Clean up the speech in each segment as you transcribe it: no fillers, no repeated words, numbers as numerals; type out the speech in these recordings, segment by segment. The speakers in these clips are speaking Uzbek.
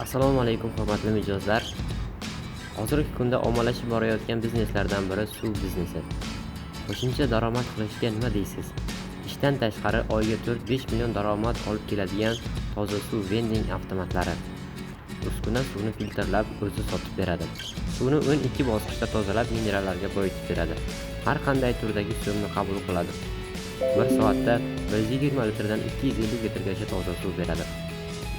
Assalomu alaykum hurmatli mijozlar. Hozirgi kunda ommalashib borayotgan bizneslardan biri suv biznesi. Qo'shimcha daromad qilishga nima deysiz? Ishdan tashqari oyiga 4-5 million daromad olib keladigan toza suv vending avtomatlari. Uskuna suvni filtrlab o'zi sotib beradi. Suvni 12 bosqichda tozalab minerallarga boyitib beradi. Har qanday turdagi suvni qabul qiladi. 1 soatda 120 litrdan 250 litrgacha toza suv beradi.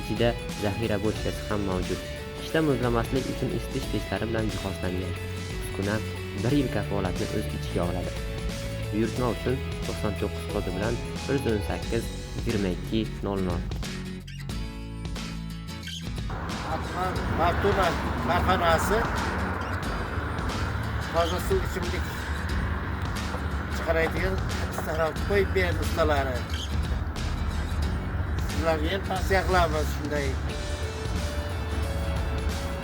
Ichida zaxira bochkasi ham mavjud. Ishda muzlamaslik uchun isitish pechlari bilan jihozlangan. Uskuna 1 yil kafolatni o'z ichiga oladi. Buyurtma uchun 99 kodi bilan 118 22 00. Fortuna korxonasi toza suv ichimlik chiqaradigan istaroq qo'yib berdi ustalari. Sizlarga ham tavsiya qilamiz shunday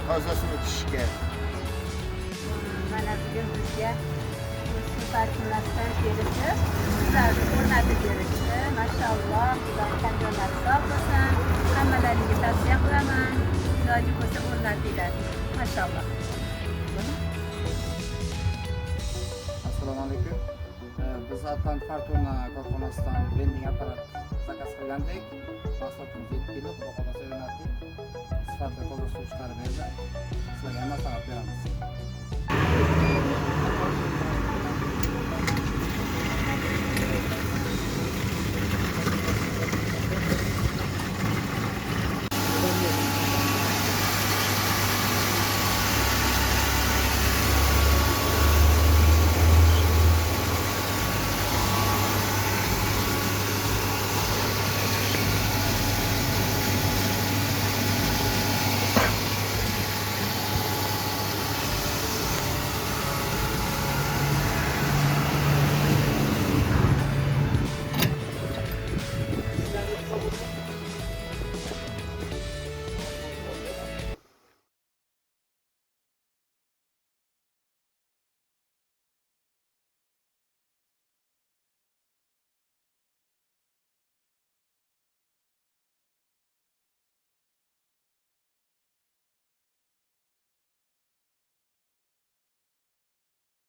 toza suv ichishga. Mana bugun bizga suv parkinasidan kelishib, ularni o'rnatib berishdi. Mashalloh, Xudo kamjonlar sog' bo'lsin. Hammalaringga tavsiya qilaman. Iloji bo'lsa o'rnatinglar. Mashalloh. Assalomu alaykum. Biz Atlant Fortuna korxonasidan vending apparat zakaz qilgandik. Mahsulotimiz yetib keldi, Xudo xolasa o'rnatdik. Sifatli toza suv chiqarib berdi. Sizlarga maslahat beramiz.